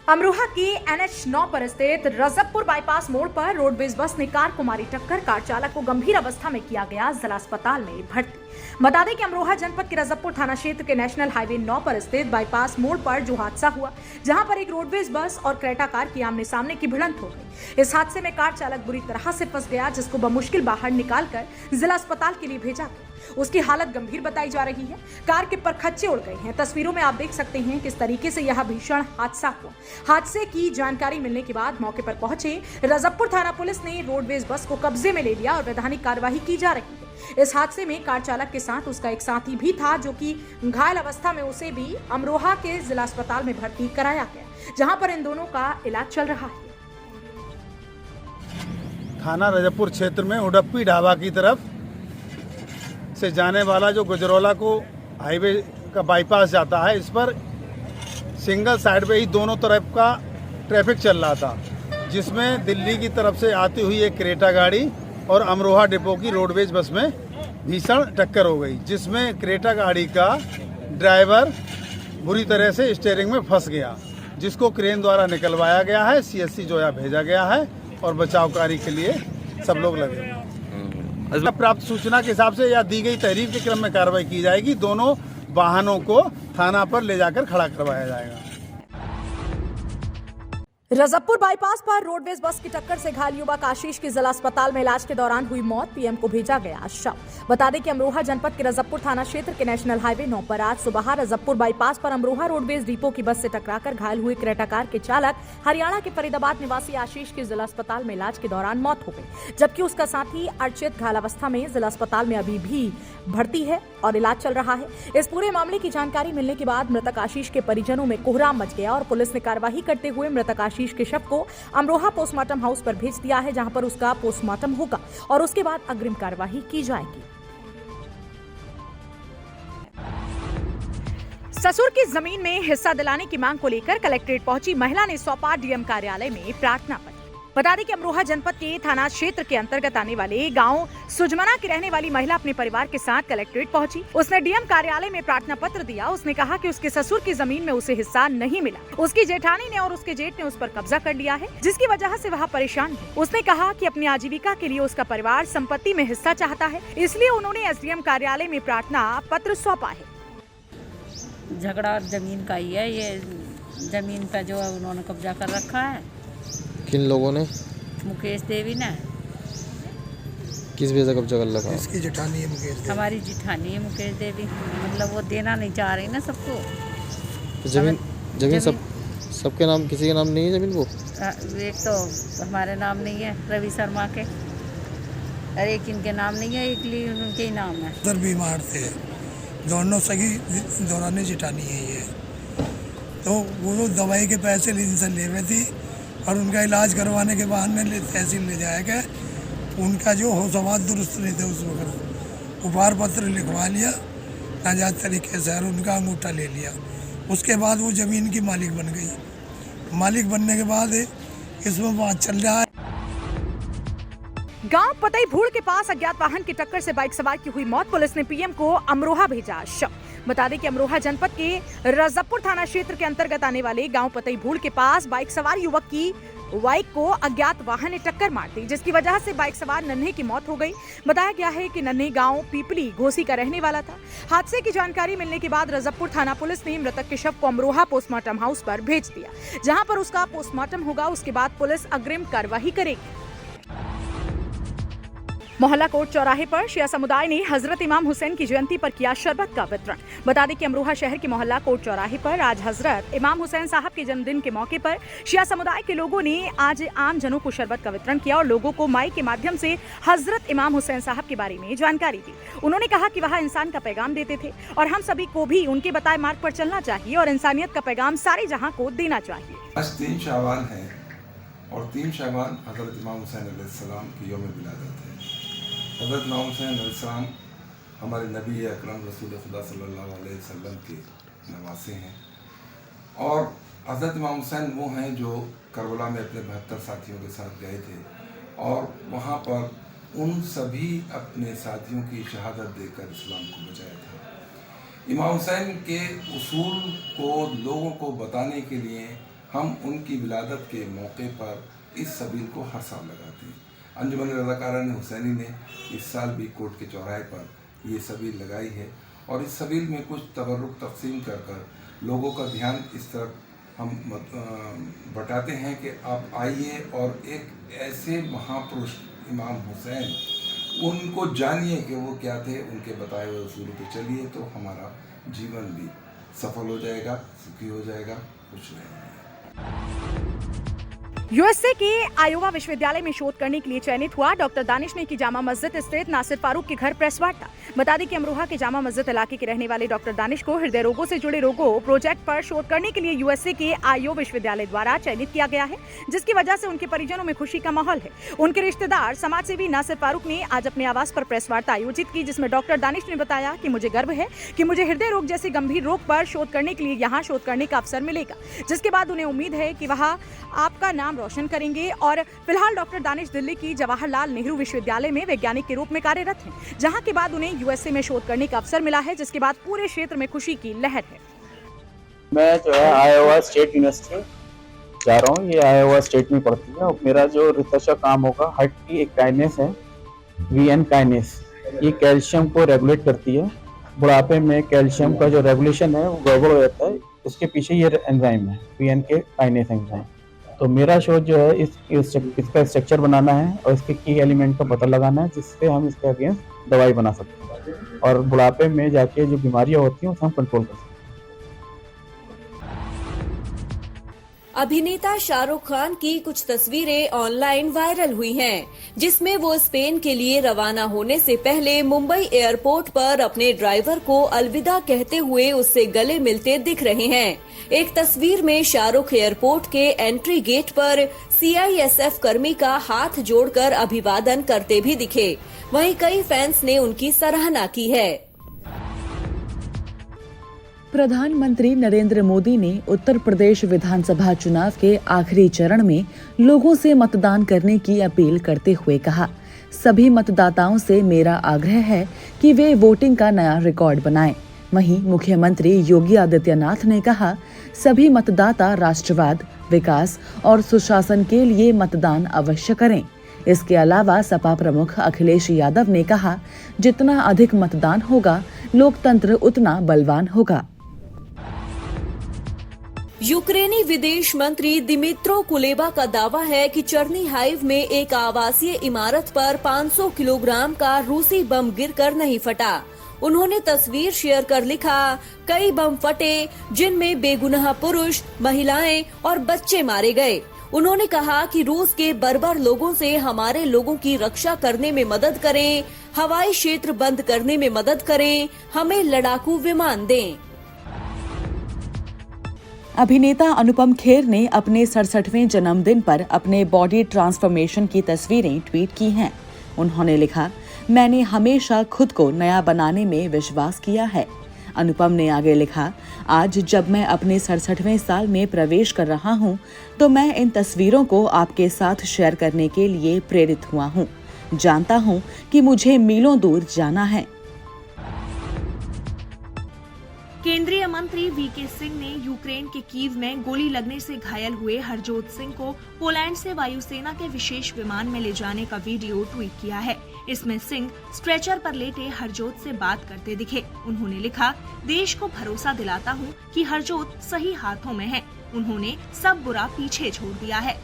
अमरोहा के NH9 पर स्थित रजबपुर बाईपास मोड़ पर रोडवेज बस ने कार को मारी टक्कर। कार चालक को गंभीर अवस्था में किया गया जिला अस्पताल में भर्ती। बता दें कि अमरोहा जनपद के रजबपुर थाना क्षेत्र के नेशनल हाईवे 9 पर स्थित बाईपास मोड़ पर जो हादसा हुआ, जहां पर एक रोडवेज बस और क्रेटा कार की आमने सामने की भिड़ंत हो गई। इस हादसे में कार चालक बुरी तरह से फंस गया, जिसको बमुश्किल बाहर निकालकर जिला अस्पताल के लिए भेजा गया। उसकी हालत गंभीर बताई जा रही है। कार के परखच्चे उड़ गए हैं। तस्वीरों में आप देख सकते हैं किस तरीके से यह भीषण हादसा हुआ। हादसे की जानकारी मिलने के बाद मौके पर पहुंचे रजबपुर थाना पुलिस ने रोडवेज बस को कब्जे में ले लिया और वैधानिक कार्यवाही की जा रही है। इस हादसे में कार चालक के साथ उसका एक साथी भी था, जो कि घायल अवस्था में उसे भी अमरोहा के जिला अस्पताल में भर्ती कराया गया, जहां पर इन दोनों का इलाज चल रहा है। थाना रजबपुर क्षेत्र में उडप्पी ढाबा की तरफ से जाने वाला जो गुजरौला को हाईवे का बाईपास जाता है, इस पर सिंगल साइड पे ही दोनों तरफ का ट्रैफिक चल रहा था, जिसमें दिल्ली की तरफ से आती हुई एक क्रेटा गाड़ी और अमरोहा डिपो की रोडवेज बस में भीषण टक्कर हो गई, जिसमें क्रेटा गाड़ी का ड्राइवर बुरी तरह से स्टीयरिंग में फंस गया, जिसको क्रेन द्वारा निकलवाया गया है। CSC जोया भेजा गया है और बचाव कार्य के लिए सब लोग लगे। प्राप्त सूचना के हिसाब से या दी गई तहरीर के क्रम में कार्रवाई की जाएगी। दोनों वाहनों को थाना पर ले जाकर खड़ा करवाया जाएगा। रजबपुर बाईपास पर रोडवेज बस की टक्कर से घायल युवक आशीष की जिला अस्पताल में इलाज के दौरान हुई मौत। पीएम को भेजा गया शव। बता दें कि अमरोहा जनपद के रजबपुर थाना क्षेत्र के नेशनल हाईवे 9 पर आज सुबह रजबपुर बाईपास पर अमरोहा रोडवेज डिपो की बस से टकराकर घायल हुए क्रेटा कार के चालक हरियाणा के फरीदाबाद निवासी आशीष की जिला अस्पताल में इलाज के दौरान मौत हो गई, जबकि उसका साथी अर्चित घायल अवस्था में जिला अस्पताल में अभी भी भर्ती है और इलाज चल रहा है। इस पूरे मामले की जानकारी मिलने के बाद मृतक आशीष के परिजनों में कोहराम मच गया और पुलिस ने कार्यवाही करते हुए मृतक आशीष के शव को अमरोहा पोस्टमार्टम हाउस पर भेज दिया है, जहां पर उसका पोस्टमार्टम होगा और उसके बाद अग्रिम कार्यवाही की जाएगी। ससुर की जमीन में हिस्सा दिलाने की मांग को लेकर कलेक्ट्रेट पहुंची महिला ने सौंपा डीएम कार्यालय में प्रार्थना पत्र। बता दें कि अमरोहा जनपद के थाना क्षेत्र के अंतर्गत आने वाले गांव सुजमना की रहने वाली महिला अपने परिवार के साथ कलेक्ट्रेट पहुंची। उसने डीएम कार्यालय में प्रार्थना पत्र दिया। उसने कहा कि उसके ससुर की जमीन में उसे हिस्सा नहीं मिला। उसकी जेठानी ने और उसके जेठ ने उस पर कब्जा कर लिया है, जिसकी वजह से वह परेशान है। उसने कहा कि अपनी आजीविका के लिए उसका परिवार संपत्ति में हिस्सा चाहता है, इसलिए उन्होंने SDM कार्यालय में प्रार्थना पत्र सौंपा है। झगड़ा जमीन का ही है। ये जमीन पर जो उन्होंने कब्जा कर रखा है। किन लोगों ने? मुकेश देवी ने। किस वजह से कब्जा कर रखा? इसकी जेठानी है मुकेश देवी। हमारी जेठानी है मुकेश देवी। मतलब वो देना नहीं चाह रही ना सबको। तो जमीन सबके नाम, किसी के नाम नहीं है जमीन? वो एक तो हमारे नाम नहीं है, रवि शर्मा के, और एक इनके नाम नहीं है, एक उनके ही नाम है। उधर बीमार थे दोनों, सगी दौरानी जेठानी है ये। तो वो दवाई के पैसे इनसे ले हुए थी और उनका इलाज करवाने के बाद में तहसील ले जाया गया। उनका जो होशवाद दुरुस्त नहीं थे, उस वक्त उपहार पत्र लिखवा लिया नाजायज तरीके से और उनका अंगूठा ले लिया। उसके बाद वो ज़मीन की मालिक बन गई। मालिक बनने के बाद इसमें बात चल रहा है। गांव पतई भूड़ के पास अज्ञात वाहन की टक्कर से बाइक सवार की हुई मौत। पुलिस ने पीएम को अमरोहा भेजा शव। बता दें कि अमरोहा जनपद के रजबपुर थाना क्षेत्र के अंतर्गत आने वाले गांव पतई भूड़ के पास बाइक सवार युवक की बाइक को अज्ञात वाहन ने टक्कर मार दी, जिसकी वजह से बाइक सवार नन्हे की मौत हो गई। बताया गया है कि नन्हे गांव पीपली घोसी का रहने वाला था। हादसे की जानकारी मिलने के बाद रजबपुर थाना पुलिस ने मृतक के शव को अमरोहा पोस्टमार्टम हाउस पर भेज दिया, जहां पर उसका पोस्टमार्टम होगा। उसके बाद पुलिस अग्रिम कार्यवाही करेगी। मोहल्ला कोट चौराहे पर शिया समुदाय ने हजरत इमाम हुसैन की जयंती पर किया शरबत का वितरण। बता दें कि अमरोहा शहर के मोहल्ला कोट चौराहे पर आज हजरत इमाम हुसैन साहब के जन्मदिन के मौके पर शिया समुदाय के लोगों ने आज आम जनों को शरबत का वितरण किया और लोगों को माइक के माध्यम से हजरत इमाम हुसैन साहब के बारे में जानकारी दी। उन्होंने कहा कि वह इंसान का पैगाम देते थे और हम सभी को भी उनके बताए मार्ग पर चलना चाहिए और इंसानियत का पैगाम सारे जहां को देना चाहिए। आज 3 शाबान है और 3 शाबान हजरत इमाम हुसैन अलैहिस्सलाम की यौम विलादत है। हज़रत इमाम हुसैन अलैहिस्सलाम हमारे नबी अकरम रसूल खुदा सल्लल्लाहु अलैहि वसल्लम के नवासे हैं और हज़रत इमाम हुसैन वो हैं जो करबला में अपने 72 साथियों के साथ गए थे और वहाँ पर उन सभी अपने साथियों की शहादत देकर इस्लाम को बचाया था। इमाम हुसैन के उसूल को लोगों को बताने के लिए हम उनकी विलादत के मौके पर इस सबील को हर साल लगाते हैं। अंजुमन रज़ाकारान हुसैनी ने इस साल भी कोर्ट के चौराहे पर ये सबील लगाई है और इस सबील में कुछ तबर्रुक तकसीम कर कर लोगों का ध्यान इस तरफ हम बटाते हैं कि आप आइए और एक ऐसे महापुरुष इमाम हुसैन उनको जानिए कि वो क्या थे, उनके बताए हुए उसूलों पे चलिए तो हमारा जीवन भी सफल हो जाएगा, सुखी हो जाएगा, खुश रहेगा। यूएसए के आयोवा विश्वविद्यालय में शोध करने के लिए चयनित हुआ डॉक्टर दानिश ने की जामा मस्जिद स्थित नासिर फारूक के घर प्रेस वार्ता। बता दें कि अमरोहा के जामा मस्जिद इलाके के रहने वाले डॉक्टर दानिश को हृदय रोगों से जुड़े रोगों प्रोजेक्ट पर शोध करने के लिए यूएसए के आयो विश्वविद्यालय द्वारा चयनित किया गया है, जिसकी वजह से उनके परिजनों में खुशी का माहौल है। उनके रिश्तेदार समाजसेवी नासिर फारूक ने आज अपने आवास पर प्रेस वार्ता आयोजित की, जिसमें डॉक्टर दानिश ने बताया कि मुझे गर्व है कि मुझे हृदय रोग जैसे गंभीर रोग पर शोध करने के लिए यहाँ शोध करने का अवसर मिलेगा, जिसके बाद उन्हें उम्मीद है कि वह आपका नाम रोशन करेंगे। और फिलहाल डॉक्टर दानिश दिल्ली की जवाहरलाल नेहरू विश्वविद्यालय में वैज्ञानिक के रूप में कार्यरत हैं, जहां के बाद उन्हें यूएसए में शोध करने का अवसर मिला है, जिसके बाद पूरे क्षेत्र में खुशी की लहर है। मैं जो है आयोवा स्टेट यूनिवर्सिटी जा रहा हूँ, ये आयोवा स्टेट में पड़ती है और मेरा जो रिसर्च का काम होगा हार्ट की एक काइनेस है VN काइनेस, ये कैल्शियम को रेगुलेट करती है। बुढ़ापे में कैल्शियम का जो रेगुलेशन है वो गड़बड़ हो जाता है, उसके पीछे ये एंजाइम है VN के काइनेस एंजाइम। तो मेरा शोध जो है इसका स्ट्रक्चर बनाना है और इसके की एलिमेंट का पता लगाना है, जिससे हम इसके अगेंस्ट दवाई बना सकते हैं और बुढ़ापे में जाके जो बीमारियां होती हैं उसे हम कंट्रोल कर सकते हैं। अभिनेता शाहरुख खान की कुछ तस्वीरें ऑनलाइन वायरल हुई हैं, जिसमें वो स्पेन के लिए रवाना होने से पहले मुंबई एयरपोर्ट पर अपने ड्राइवर को अलविदा कहते हुए उससे गले मिलते दिख रहे हैं। एक तस्वीर में शाहरुख एयरपोर्ट के एंट्री गेट पर CISF कर्मी का हाथ जोड़कर अभिवादन करते भी दिखे। वहीं कई फैंस ने उनकी सराहना की है। प्रधानमंत्री नरेंद्र मोदी ने उत्तर प्रदेश विधानसभा चुनाव के आखिरी चरण में लोगों से मतदान करने की अपील करते हुए कहा, सभी मतदाताओं से मेरा आग्रह है कि वे वोटिंग का नया रिकॉर्ड बनाएं। वहीं मुख्यमंत्री योगी आदित्यनाथ ने कहा, सभी मतदाता राष्ट्रवाद, विकास और सुशासन के लिए मतदान अवश्य करें। इसके अलावा सपा प्रमुख अखिलेश यादव ने कहा, जितना अधिक मतदान होगा लोकतंत्र उतना बलवान होगा। यूक्रेनी विदेश मंत्री दिमित्रो कुलेबा का दावा है कि चर्नीहाइव में एक आवासीय इमारत पर 500 किलोग्राम का रूसी बम गिरकर नहीं फटा। उन्होंने तस्वीर शेयर कर लिखा, कई बम फटे जिनमें बेगुनाह पुरुष, महिलाएं और बच्चे मारे गए। उन्होंने कहा कि रूस के बर्बर लोगों से हमारे लोगों की रक्षा करने में मदद करें, हवाई क्षेत्र बंद करने में मदद करें, हमें लड़ाकू विमान दें। अभिनेता अनुपम खेर ने अपने 67वें जन्मदिन पर अपने बॉडी ट्रांसफॉर्मेशन की तस्वीरें ट्वीट की हैं। उन्होंने लिखा, मैंने हमेशा खुद को नया बनाने में विश्वास किया है। अनुपम ने आगे लिखा, आज जब मैं अपने 67वें साल में प्रवेश कर रहा हूं, तो मैं इन तस्वीरों को आपके साथ शेयर करने के लिए प्रेरित हुआ हूं। जानता हूं कि मुझे मीलों दूर जाना है। केंद्रीय मंत्री वीके सिंह ने यूक्रेन के कीव में गोली लगने से घायल हुए हरजोत सिंह को पोलैंड से वायुसेना के विशेष विमान में ले जाने का वीडियो ट्वीट किया है। इसमें सिंह स्ट्रेचर पर लेटे हरजोत से बात करते दिखे। उन्होंने लिखा, देश को भरोसा दिलाता हूं कि हरजोत सही हाथों में है। उन्होंने सब बुरा पीछे छोड़ दिया है।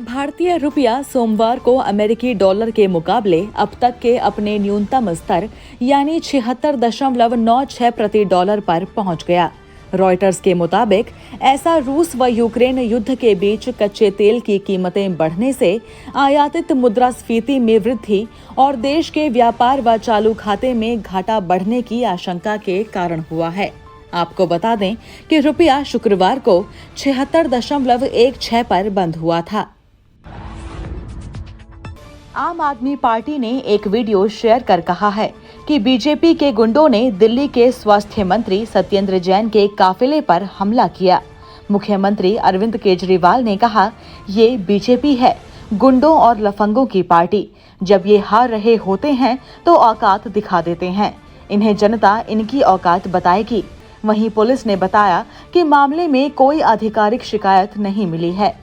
भारतीय रुपया सोमवार को अमेरिकी डॉलर के मुकाबले अब तक के अपने न्यूनतम स्तर यानी 76.96 प्रति डॉलर पर पहुंच गया। रॉयटर्स के मुताबिक ऐसा रूस व यूक्रेन युद्ध के बीच कच्चे तेल की कीमतें बढ़ने से आयातित मुद्रास्फीति में वृद्धि और देश के व्यापार व चालू खाते में घाटा बढ़ने की आशंका के कारण हुआ है। आपको बता दें कि रुपया शुक्रवार को 76.16 पर बंद हुआ था। आम आदमी पार्टी ने एक वीडियो शेयर कर कहा है कि बीजेपी के गुंडों ने दिल्ली के स्वास्थ्य मंत्री सत्येंद्र जैन के काफिले पर हमला किया। मुख्यमंत्री अरविंद केजरीवाल ने कहा, ये बीजेपी है, गुंडों और लफंगों की पार्टी। जब ये हार रहे होते हैं तो औकात दिखा देते हैं। इन्हें जनता इनकी औकात बताएगी। वहीं पुलिस ने बताया कि मामले में कोई आधिकारिक शिकायत नहीं मिली है।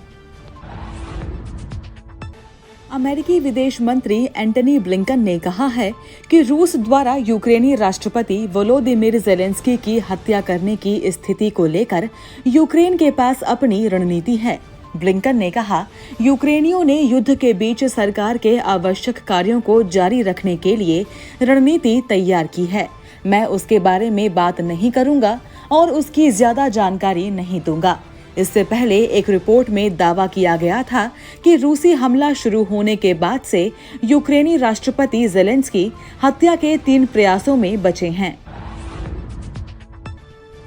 अमेरिकी विदेश मंत्री एंटनी ब्लिंकन ने कहा है कि रूस द्वारा यूक्रेनी राष्ट्रपति वोलोदिमीर ज़ेलेंस्की की हत्या करने की स्थिति को लेकर यूक्रेन के पास अपनी रणनीति है। ब्लिंकन ने कहा, यूक्रेनियों ने युद्ध के बीच सरकार के आवश्यक कार्यों को जारी रखने के लिए रणनीति तैयार की है। मैं उसके बारे में बात नहीं करूंगा और उसकी ज्यादा जानकारी नहीं दूंगा। इससे पहले एक रिपोर्ट में दावा किया गया था कि रूसी हमला शुरू होने के बाद से यूक्रेनी राष्ट्रपति ज़ेलेंस्की हत्या के 3 प्रयासों में बचे हैं।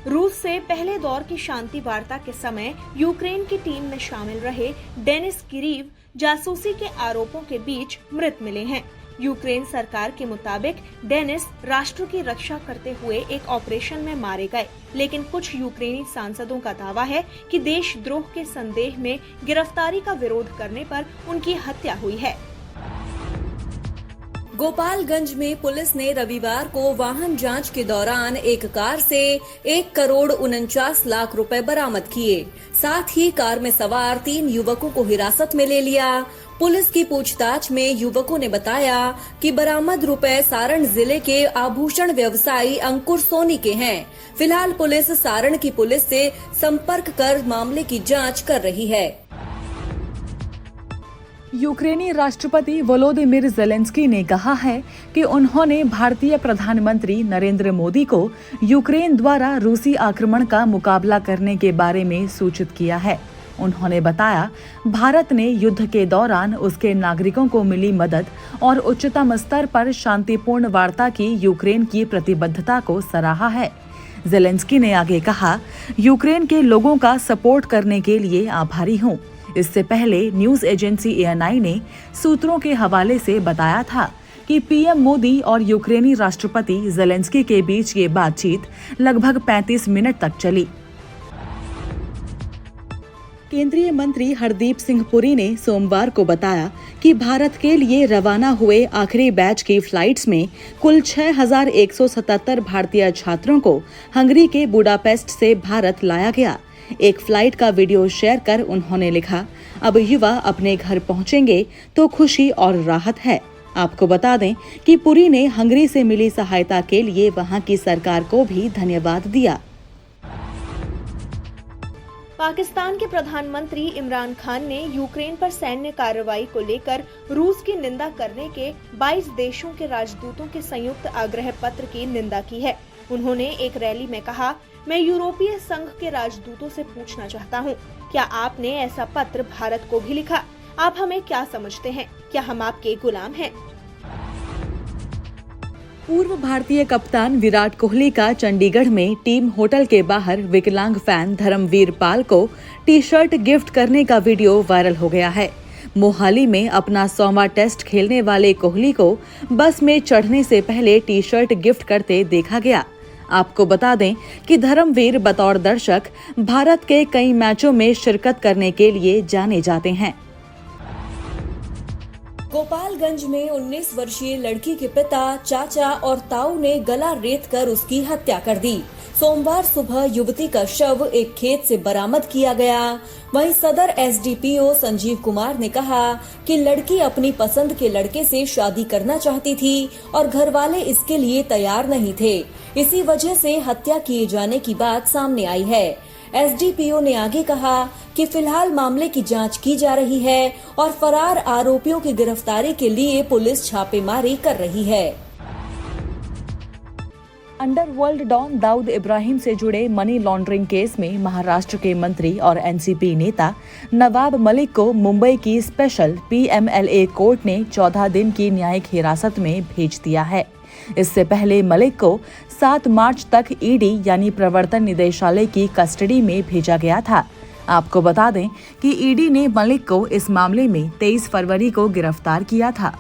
रूस से पहले दौर की शांति वार्ता के समय यूक्रेन की टीम में शामिल रहे डेनिस किरीव जासूसी के आरोपों के बीच मृत मिले हैं। यूक्रेन सरकार के मुताबिक डेनिस राष्ट्र की रक्षा करते हुए एक ऑपरेशन में मारे गए, लेकिन कुछ यूक्रेनी सांसदों का दावा है कि देशद्रोह के संदेह में गिरफ्तारी का विरोध करने पर उनकी हत्या हुई है। गोपालगंज में पुलिस ने रविवार को वाहन जांच के दौरान एक कार से 1,49 लाख रुपए बरामद किए। साथ ही कार में सवार 3 युवकों को हिरासत में ले लिया। पुलिस की पूछताछ में युवकों ने बताया कि बरामद रुपए सारण जिले के आभूषण व्यवसायी अंकुर सोनी के हैं। फिलहाल पुलिस सारण की पुलिस से संपर्क कर मामले की जांच कर रही है। यूक्रेनी राष्ट्रपति वोलोदिमीर ज़ेलेंस्की ने कहा है कि उन्होंने भारतीय प्रधानमंत्री नरेंद्र मोदी को यूक्रेन द्वारा रूसी आक्रमण का मुकाबला करने के बारे में सूचित किया है। उन्होंने बताया, भारत ने युद्ध के दौरान उसके नागरिकों को मिली मदद और उच्चतम स्तर पर शांतिपूर्ण वार्ता की यूक्रेन की प्रतिबद्धता को सराहा है। ज़ेलेंस्की ने आगे कहा, यूक्रेन के लोगों का सपोर्ट करने के लिए आभारी हूँ। इससे पहले न्यूज एजेंसी ANI ने सूत्रों के हवाले से बताया था कि पीएम मोदी और यूक्रेनी राष्ट्रपति ज़ेलेंस्की के बीच ये बातचीत लगभग 35 मिनट तक चली। केंद्रीय मंत्री हरदीप सिंह पुरी ने सोमवार को बताया कि भारत के लिए रवाना हुए आखिरी बैच की फ्लाइट्स में कुल 6,177 भारतीय छात्रों को हंगरी के बुडापेस्ट से भारत लाया गया। एक फ्लाइट का वीडियो शेयर कर उन्होंने लिखा, अब युवा अपने घर पहुंचेंगे तो खुशी और राहत है। आपको बता दें कि पुरी ने हंगरी से मिली सहायता के लिए वहां की सरकार को भी धन्यवाद दिया। पाकिस्तान के प्रधानमंत्री इमरान खान ने यूक्रेन पर सैन्य कार्रवाई को लेकर रूस की निंदा करने के 22 देशों के राजदूतों के संयुक्त आग्रह पत्र की निंदा की है। उन्होंने एक रैली में कहा, मैं यूरोपीय संघ के राजदूतों से पूछना चाहता हूँ, क्या आपने ऐसा पत्र भारत को भी लिखा? आप हमें क्या समझते हैं? क्या हम आपके गुलाम हैं? पूर्व भारतीय कप्तान विराट कोहली का चंडीगढ़ में टीम होटल के बाहर विकलांग फैन धर्मवीर पाल को टी-शर्ट गिफ्ट करने का वीडियो वायरल हो गया है। मोहाली में अपना 100वां टेस्ट खेलने वाले कोहली को बस में चढ़ने से पहले टी-शर्ट गिफ्ट करते देखा गया। आपको बता दें कि धर्मवीर बतौर दर्शक भारत के कई मैचों में शिरकत करने के लिए जाने जाते हैं। गोपालगंज में 19 वर्षीय लड़की के पिता, चाचा और ताऊ ने गला रेत कर उसकी हत्या कर दी। सोमवार सुबह युवती का शव एक खेत से बरामद किया गया। वहीं सदर SDPO संजीव कुमार ने कहा कि लड़की अपनी पसंद के लड़के से शादी करना चाहती थी और घर वाले इसके लिए तैयार नहीं थे। इसी वजह से हत्या किए जाने की बात सामने आई है। SDPO ने आगे कहा कि फिलहाल मामले की जांच की जा रही है और फरार आरोपियों की गिरफ्तारी के लिए पुलिस छापेमारी कर रही है। अंडरवर्ल्ड डॉन दाऊद इब्राहिम से जुड़े मनी लॉन्ड्रिंग केस में महाराष्ट्र के मंत्री और NCP नेता नवाब मलिक को मुंबई की स्पेशल PMLA कोर्ट ने 14 दिन की न्यायिक हिरासत में भेज दिया है। इससे पहले मलिक को 7 मार्च तक ED यानी प्रवर्तन निदेशालय की कस्टडी में भेजा गया था। आपको बता दें कि ED ने मलिक को इस मामले में 23 फरवरी को गिरफ्तार किया था।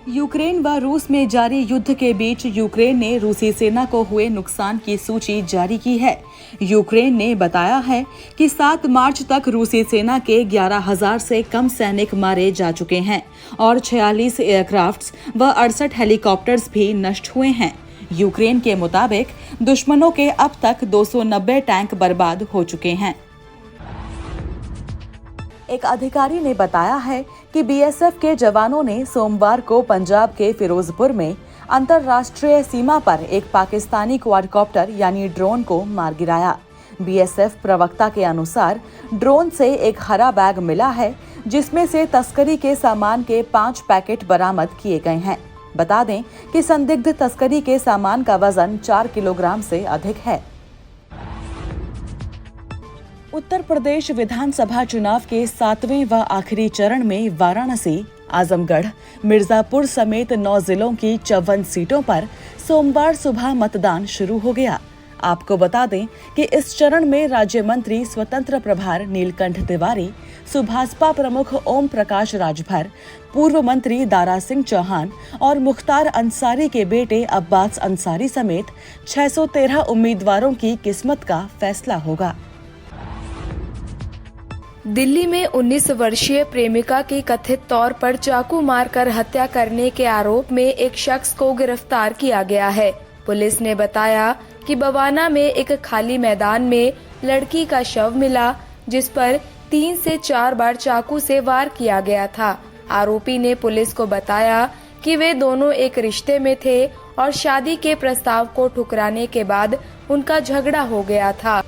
यूक्रेन व रूस में जारी युद्ध के बीच यूक्रेन ने रूसी सेना को हुए नुकसान की सूची जारी की है। यूक्रेन ने बताया है कि 7 मार्च तक रूसी सेना के 11,000 से कम सैनिक मारे जा चुके हैं और 46 एयरक्राफ्ट्स व 68 हेलीकॉप्टर्स भी नष्ट हुए हैं। यूक्रेन के मुताबिक दुश्मनों के अब तक 290 टैंक बर्बाद हो चुके हैं। एक अधिकारी ने बताया है कि बीएसएफ के जवानों ने सोमवार को पंजाब के फिरोजपुर में अंतर्राष्ट्रीय सीमा पर एक पाकिस्तानी क्वाडकॉप्टर यानी ड्रोन को मार गिराया। बीएसएफ प्रवक्ता के अनुसार ड्रोन से एक हरा बैग मिला है जिसमें से तस्करी के सामान के 5 पैकेट बरामद किए गए हैं। बता दें कि संदिग्ध तस्करी के सामान का वजन 4 किलोग्राम से अधिक है। उत्तर प्रदेश विधानसभा चुनाव के 7वें व आखिरी चरण में वाराणसी, आजमगढ़, मिर्जापुर समेत 9 जिलों की 54 सीटों पर सोमवार सुबह मतदान शुरू हो गया। आपको बता दें कि इस चरण में राज्य मंत्री स्वतंत्र प्रभार नीलकंठ तिवारी, सुभाषपा प्रमुख ओम प्रकाश राजभर, पूर्व मंत्री दारा सिंह चौहान और मुख्तार अंसारी के बेटे अब्बास अंसारी समेत 613 उम्मीदवारों की किस्मत का फैसला होगा। दिल्ली में 19 वर्षीय प्रेमिका की कथित तौर पर चाकू मारकर हत्या करने के आरोप में एक शख्स को गिरफ्तार किया गया है। पुलिस ने बताया कि बवाना में एक खाली मैदान में लड़की का शव मिला, जिस पर 3 से 4 बार चाकू से वार किया गया था। आरोपी ने पुलिस को बताया कि वे दोनों एक रिश्ते में थे और शादी के प्रस्ताव को ठुकराने के बाद उनका झगड़ा हो गया था।